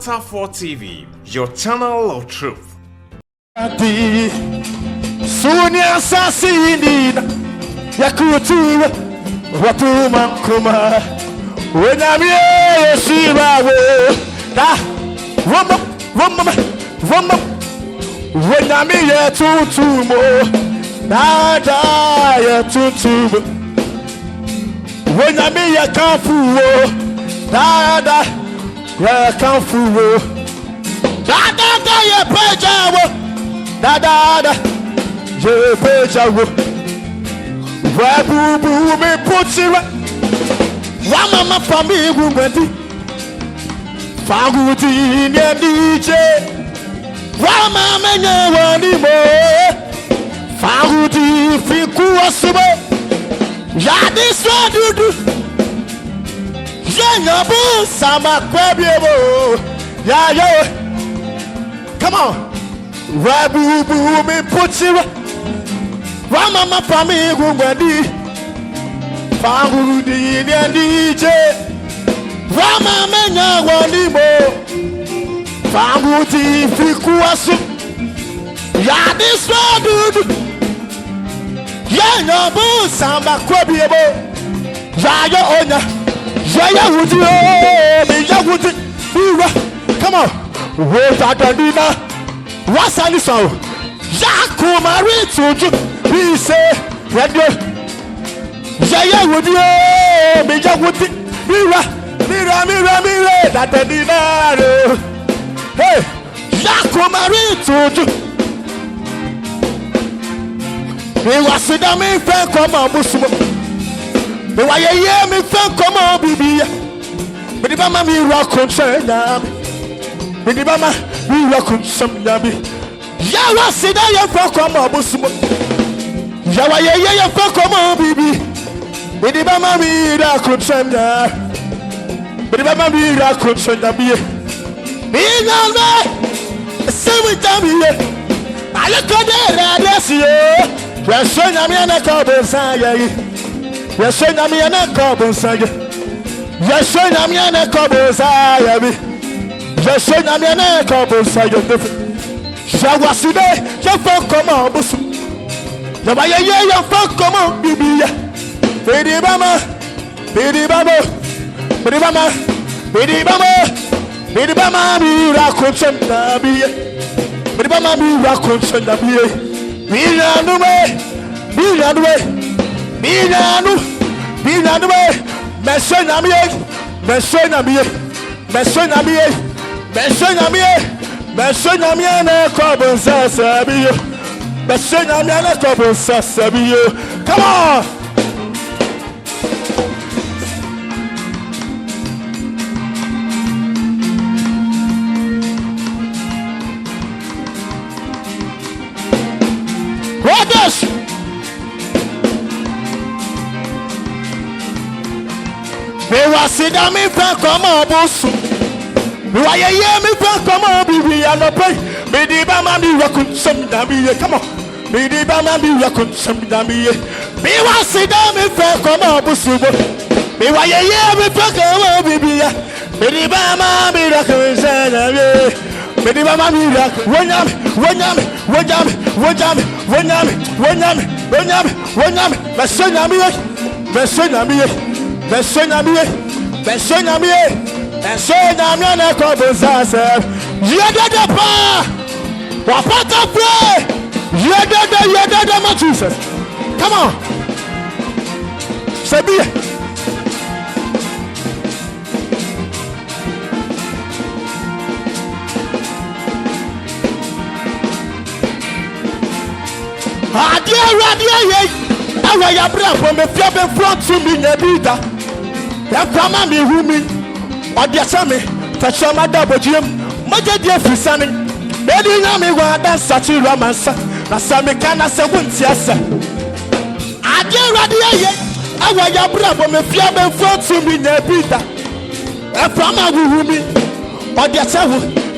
Matter 4 TV, your channel of truth. Sunya Sasini Yakutu Watuma Kuma when I'm here, Shiva. Rumba when I'm here, two more. Dada, two. When I'm here, Kamfu, Dada, Kamfu, Dada, ya Pejawo, Dada, je Pejawo, Wabu, me put you. Wamama family wumati Faguti nye DJ Wama menye wanimo Faguti fiku asubo Yadi swadudu Yenyabu sama kwebiebo Ya yo Come on Wabu me puchiwa Wamama family wumati Faguti nye DJ Wama menya wanimo Faguti fiku asu Yadi swadudu Yenyabu samba kwebiebo Yayo onya Yaya wuti Miya wuti Miwa Come on Wota dadina Wasani sawo Yaku mari tuju Bise Radio Yaya wuti Miya wuti Miwa Mira dadina Hey Yaku mari tuju Miwa sida mi fe koma musumo Miwa yeye mi fe koma bibiya Midiba ma mi rakunse nyami Midiba ma mi rakunse nyami Yawa sida ye fe koma musumo Yawa yeye ye fe koma bibi Midiba ma mi rakunse nyami Midiba ma mi rakunse nyami Minyalme Sewi tamiye Alekode radesi yo Yeshonya mi ene kobunsanye Yeshonya mi ene kobunsanye Yeshonya mi ene kobunsanye Yeshonya mi ene kobunsanye Yawaside yefa koma busu Yawa yeye yefa koma bibiya Bidibama Bidibama Bidibama Bidibama Bidibama mirakunchem nabiye Bidibama mirakunchem nabiye Binyanu Mesonyamiye ne kobonsa sabiyo Mesonyamiye ne kobonsa sabiyo Come on Brothers, me wasida mi fa koma bosu. Me wa ye mi fa koma bibi anope. Me di ba ma mi wakunsam na mi. Come on. Me di ba ma mi wakunsam na mi. Me wasida mi fa koma bosu. Me wa ye mi fa koma bibi ya. Me di ba ma mi wakunsam na mi. Me di ba ma mi wanyame. Mesonyamiye ne kobonsa Yedede pa Wapata pray Yedede ma Jesus Come on Sebiye Adie ye awa ya bra for me fia be front to me nebida ya kwama mi humi odia me tachama dabojiem maje die fisane edi nya me wa dan sachi romansa na same kana se wunti asa adie ye awa ya bra for me fia be front to me nebida ya kwama mi humi odia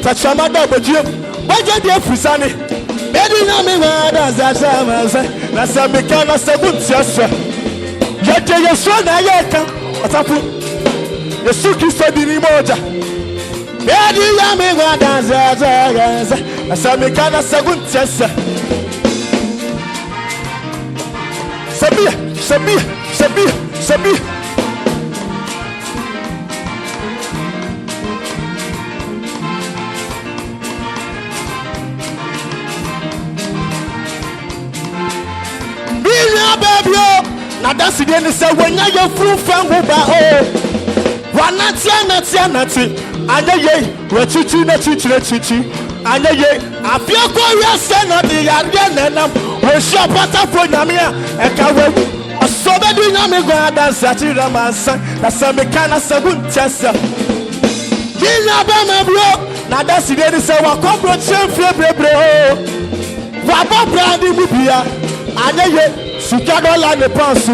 tachama dabojiem maje die fisane Edi na mi wada za chama na samika na sabunti asa Yete yesu na yeka Atapu Yesu Kristo dini moja Bedi yami wa danza asami kana saguntesa Sabia Biya baby na dance de ne se wanya ye fru fangu ba o wanati anyeye wechichi na chichi anyeye afia ko yase na de yare nenam we sure pata for nyamia e ka wewu osobedi nyame go dance atira mansa na same kana saguntesa Biya ba mabro na dance de ne se wa kompro chefie brebre o wa ba brandi mu bia anyeye sikadola ne pansu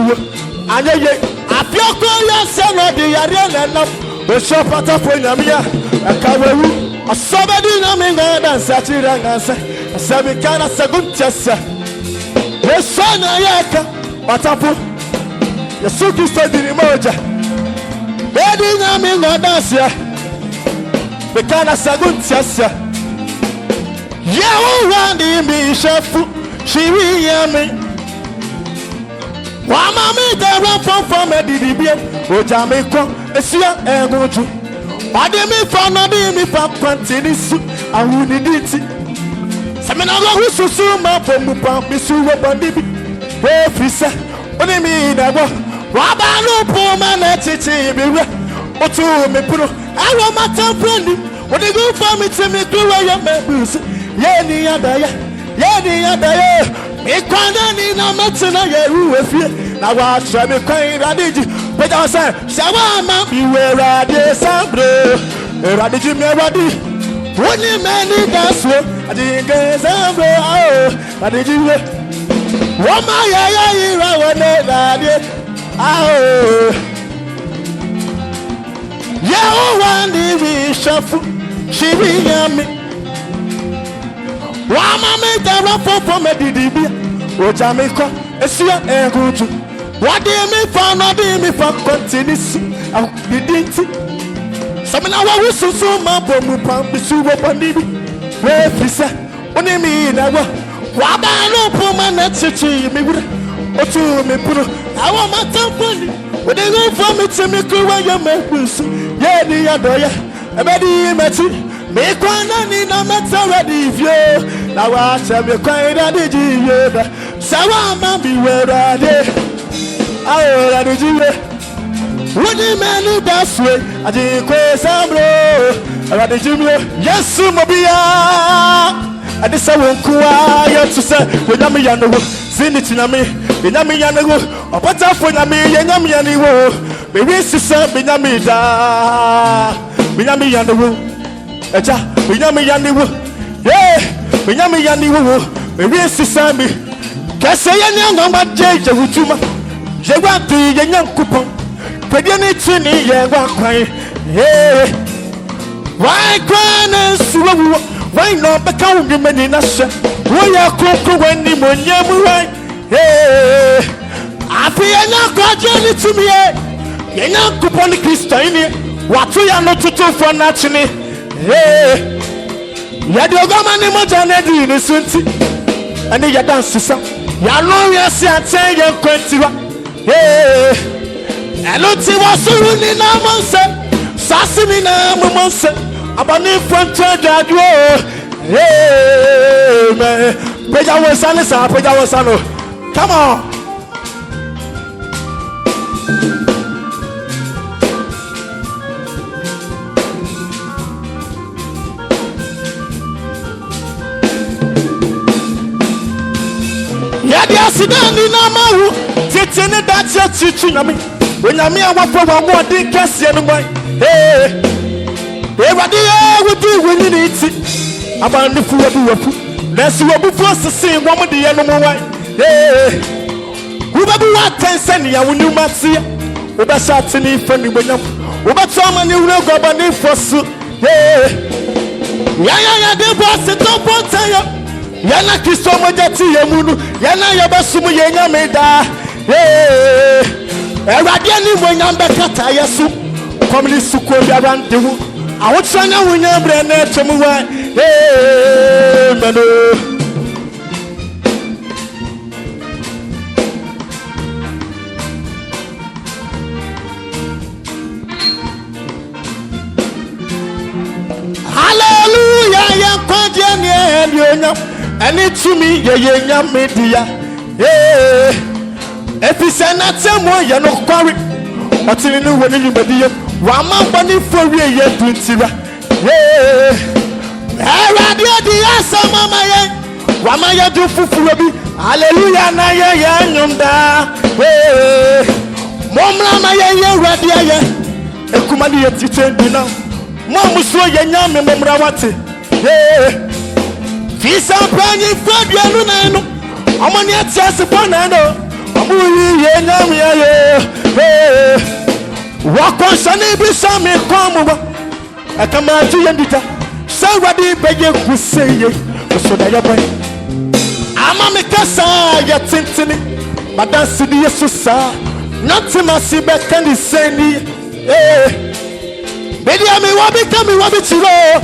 anyeye afia ko yase na de yare nenam we sure pata for nyamia e ka wewu osobedi nyame go dance atira mansa na same kana saguntesa Esana yaka watapu Yesu Kristo dini moja Bedi nyami ngodansia Bekana saguntiasa Yehuwa ndimi shefu Shiri yami Wamami dera fofo medidibie Ojami kwa esia egoju Wadimi fana dimi papwanti nisu Ahuni diti Samina go susu ma pomu pa bisu wo bandibi we fisa oni mi na go wa ba no po ma na chichi bi we otu me puro awo ma tan friend oni go for me to me do we me bus ye ni ya mi kwana ni na metina ye ru we fie na wa tra me kwan radiji pe da say shawa ma bi we radi sambre radiji me radi Woni many that's what I didn't get over. I did you? Woma ya ira wone dadie. Ya o wandi we shafu. She be yami. Wama me dara for me didibia. O jamiko esia eguju. What do me for no do me for continuous. I didn't Samina wa susu ma bomu pam bisu wo bandibi we fisa oni mi na wa ba no puma na chichi mi wura otu mi puro awo ma tamponi we dey go for me to me ku wa ya me busu ye ni ya do ya ebedi meti mi kwana ni na meta ready view na wa che mi kwan na di ji ye da sawa ma bi we ra de awo ra di ji ye Wodi many that's way I did samro I did you yes mobia I did so kuwa yet to say when I'm yano zinity me Binami yano or pata for me yami yaniwo Maybe sister Binami da Binami yano Echa Binami yaniwo yeah Binami yaniwo Maybe sister me Kasa yanang ma jeje wutuma Jewatu yanang coupon Pediani chini ye wakwai hey why gwana suwa why no beka ungi meni nasha woya koko weni monyemu wai hey afi yanya kwa jeni tumi ye yanya kuponi Kristo ini watu ya no tutu for nachini hey yadi ogama ni moja nedi ni sunti ani ya dance sa ya no ya si ate ye kwentiwa hey Hello ti wa suru ni na monse sasi ni na monse abani fronte dadu hey man peja wo sano come on ya dia sidani na mawu titini dacha chichi na mi when I'm here, what for one more day, Cassie and my hey, everybody would do when you need it. About the food of the that's what before the same one with the animal white. Hey, whoever what 10 cents, I will do my see. Over shots in the friendly when I'm over time and you will go by the first. Hey, ya, the boss at top on tire. Yana Christo Majati Yamunu, Yana Yabasumu Yanga Meda. Hey. Eradi ani mo nyamba kata yesu komli suko bi arandewu I would say now when you're brand to move on. Hallelujah, ya kwaje ne and it to me ye media. If it's an atemo ya no quarry until you know when you be Wama bunny for ye twintira. Radio the answer mama ye Wama ya do fufubi. Hallelujah na ye nyumda. Momla ye radio ye ekumani ye titendi now. Mom so ye nyame momra wate. Fisa prani fabia no amani atiase ponano amuri ye nyame ye wako sane bisa me kwamuba akamati yendita sawadi beye kuseye so da yabo ama me kasa ya tintini madansi di yesusa natima sibe kandi sendi bedi ami wabi tiro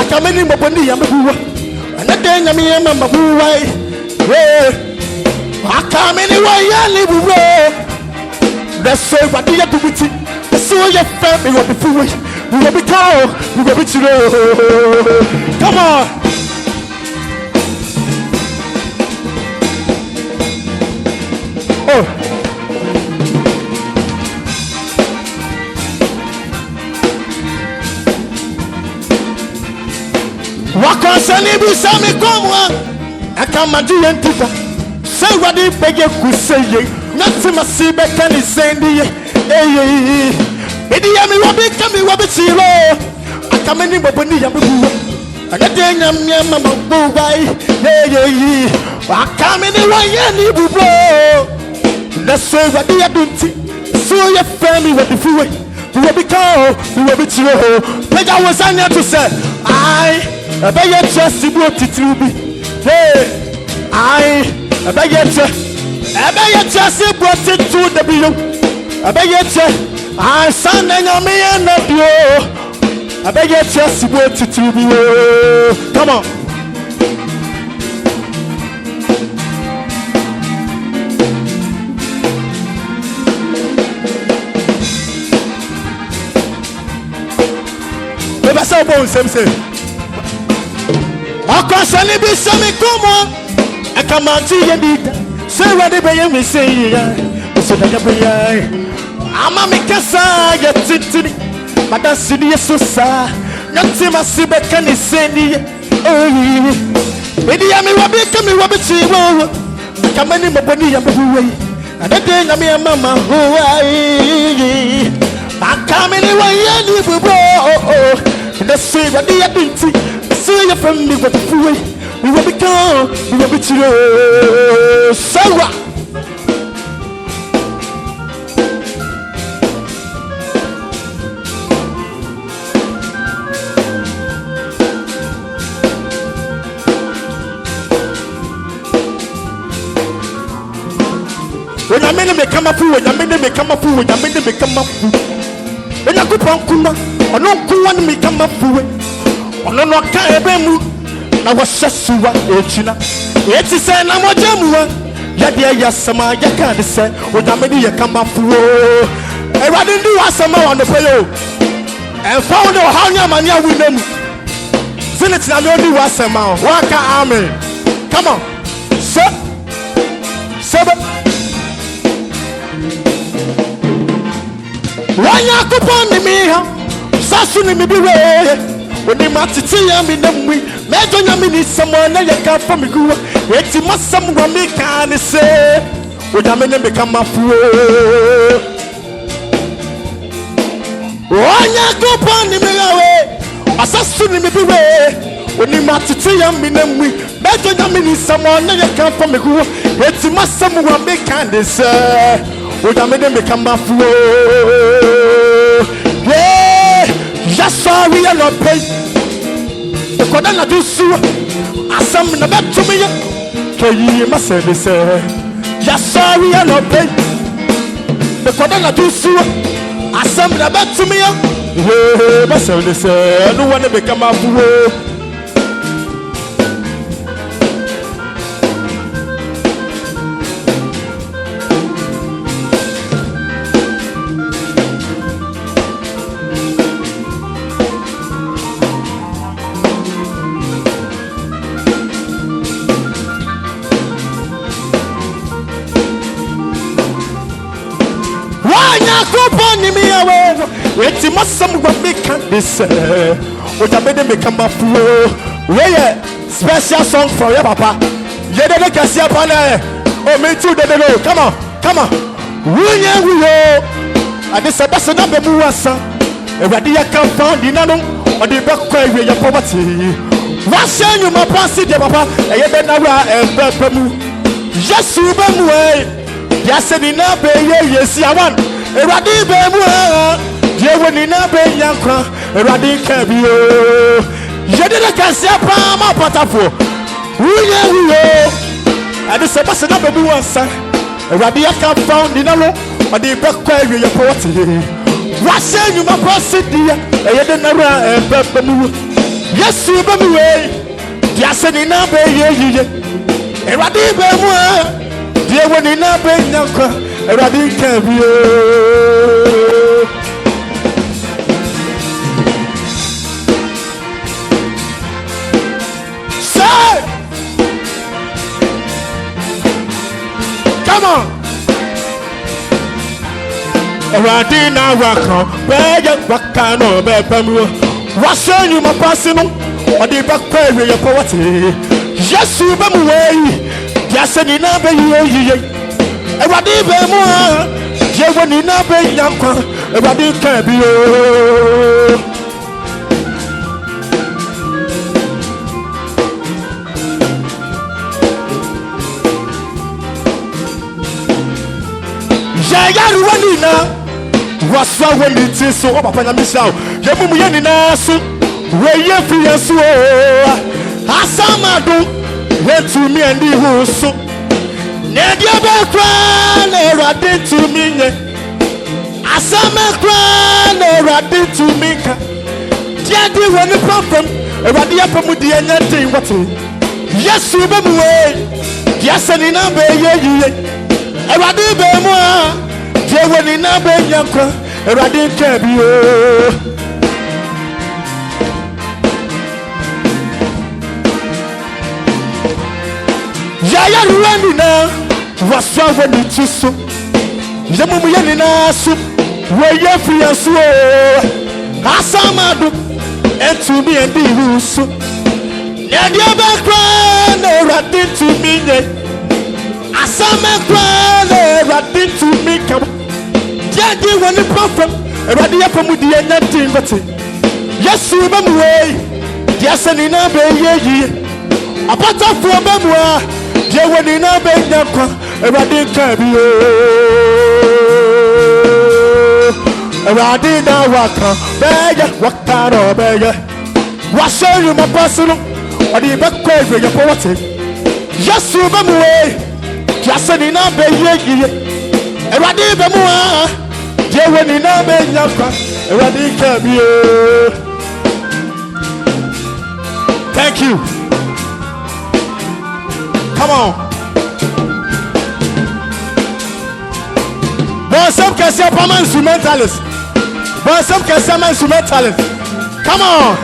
akameni mboni ya mbuwa anade nyame ya mbuwa akameni wa ya libuwa that's so what you do with it. So your family will be foolish. We will be cold. We will be true. Come on. Oh. Walk on Sunny Busami come on. I come do you say what they beg you could say. Nothing must see back and it's sandy. Idiami wabi tiro. I come in Boboni Yabu. And a day Yam Bobai. I come in the way Bubo. That's so what they are doing. So your family will be free. We will be cold. We will be tiro. But I was on to say, I bet you just to go to be. I bet you just brought it to the bill. I bet you. I son and your man of you. I beg you just to be. Come on. Never saw bones, say. I can't send it be some come. I come out to you. Say what they pay me say. So that you Ama mikasa ya titini Madasi ni yesusa Natima sibe kani sendi Idi ya mi wabi chiwo Kamani mboni ya mbuwe Adede na mi ya mama huwai Akamini wa yeni bubo Nasi wadi ya binti See ya family wadi fuwe We wabi kao, we wabi chiwo Sawa when I made me come up with, I made me come up with, I made me come up with. When I go from Kuma, I don't go on me come up with. I don't know Kaibemu. I was Sasua, Ochina. It is an Amajamua. Yadia Yasama, Yaka, said, when I made you come up with. I rather do Asama on the pillow and found out how Yamania with them. Philip, I don't do Asama. Waka Amen. Come on, sir. Seven. Wanya kuponi miha Sasu ni mibiwe Wani matiti ya minamwi Mejo nyamini samwana ya kafa miguwa Eti masamu wa mikani se Ujamene mekama fuwe Wanya kuponi miha Sasu ni mibiwe Wani matiti ya minamwi Mejo nyamini samwana ya kafa miguwa Eti masamu wa mikani se Ujamene mekama fuwe Yeah, just sorry I'm not paid. The Kodana do so. Asam na bet to me. Kayi masebe say. Just sorry I'm not paid. The Kodana do so. asam na betumi ya hey basa de say no one become afuo Eti masam gwa meka this oja bede meka mafuo we special song for your papa ye de kasia pana o me too de no come on wunya wuyo ade se basa na be mu wasa ewade ya kan found di nanu o de be kwa ewe ya poverty wa shanyu ma pasi de papa eye be na wura e mu Yesu be mu e ya se ni na be ye yesi awan ewade be mu ye woni na be yankwa erade ka bio ye de kasia pa ma patafo wuye wuyo ade se basa na be mu wasa erade ya kan found di nanu o de be kwa ewe ya poverty wa shanyu ma pasi di eye de na wura e mu Yesu be mu e ya se ni na be ye yiye erade be mu ye woni na be yankwa erade ka bio come on erade na waka beje waka no be pamu wasanyu ma pase no odi bakwa ewe ye poverty Yesu be mu wei ya se ni na be yiye erade be mu je woni na be yankwa erade ka bio yaru wani na waswa wani tiso o papa na misao ye mumu ye ni na so we ye fi yesu o asamadu we to me and who so ne dia be kwa na erade to me nye asama kwa na erade to me ka dia di woni problem erade ya pamu di enya tin wate yesu be mu we ya sani na be ye yiye erade be mu je woni na be yankwa erade ka bio ya ruani na waswa woni tiso je mumu ye ni na so we ye fi yesu o asamadu etu bi endi husu ne dia be kwa na erade tu mi nye asama kwa na erade tu mi ka jadi woni prophet erade ya pamu di enya tingote yesu be mu we dia sani na be ye yi apata fo be mu a je woni na be nyakwa erade ka bio erade na waka beya waka ro beya washayu mapasunu odi be kwa ewe ya poverty yesu be mu we dia sani na be ye yi erade be mu a je woni na be nyakwa erade ka bio. Thank you. Come on. Bon, some can say pas mal instrumentalist. Bon, some can say mal instrumentalist. Come on.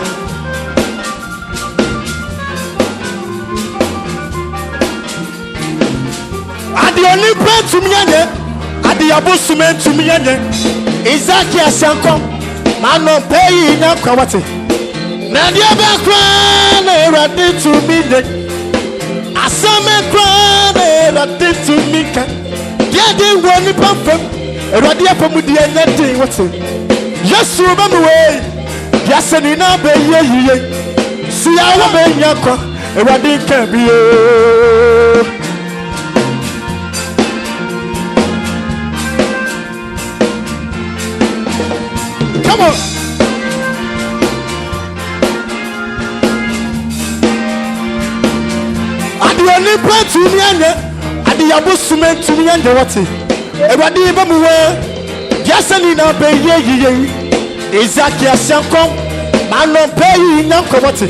Adi oni pen to me anye. Adi abo sumen to me anye. Izaki asanko. Mano pay na kwawate. Na dia be kwa na erade to me de. Asame kwa na erade to me ka. Dia de woni pamfam. Erade apamu de anyate wate. Yesu ba me we. Dia sani na be ye. Si awo be nyakwa. Erade ka bio. Come on. Adi plant mi anya, adi yabo sumen to mi anya wati. Erade ba mu we, Yasanina be ye. Isaac Yasanko. Manon pay Nankomati.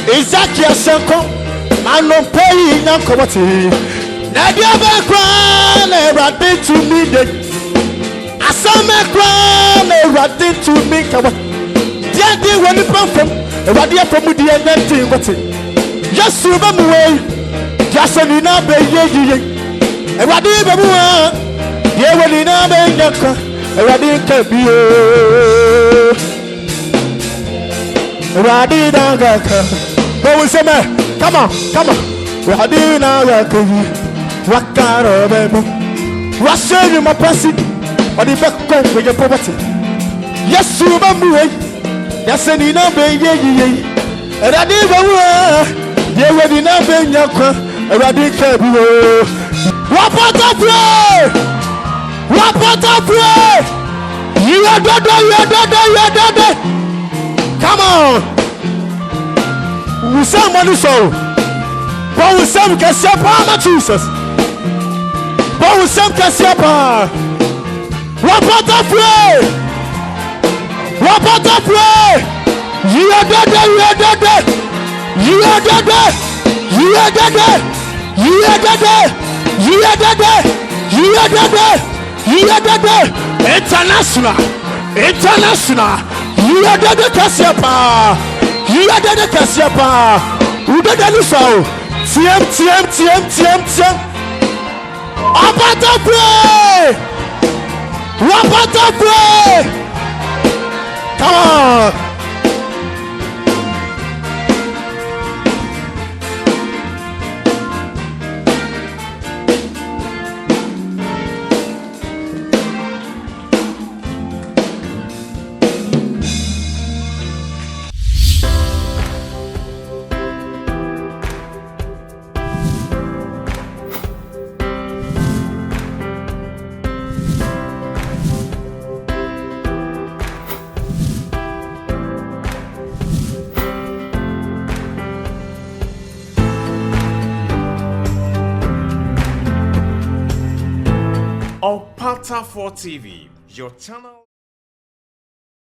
Isaac Yasanko. Manon pay Nankomati. Nadia Bakwan, a rabbit to me. Asame crown, a rabbit to me. Daddy, when you come from a radia from the end, what's it? Just to them away. Yasanina be ye. A radia Babua. Ye will in a Yaka. A radia can be. Radina Gaka. Go with some. Come on. Radina Gaka. Wakaro Bebo. Russian, my person. Or the back home with your poverty. Yes, you remember. Yes, and in a baby. And I did. They were in a Yaka. A radical. Wapata play. You are dead. Come on. We somebody so. But we some can separate Jesus. But we some can separate. Wapata play. You are dead. International. You are dead. Kasiapa. Who did you so? TM. Wapata play. Come on. Opata 4 TV, your channel.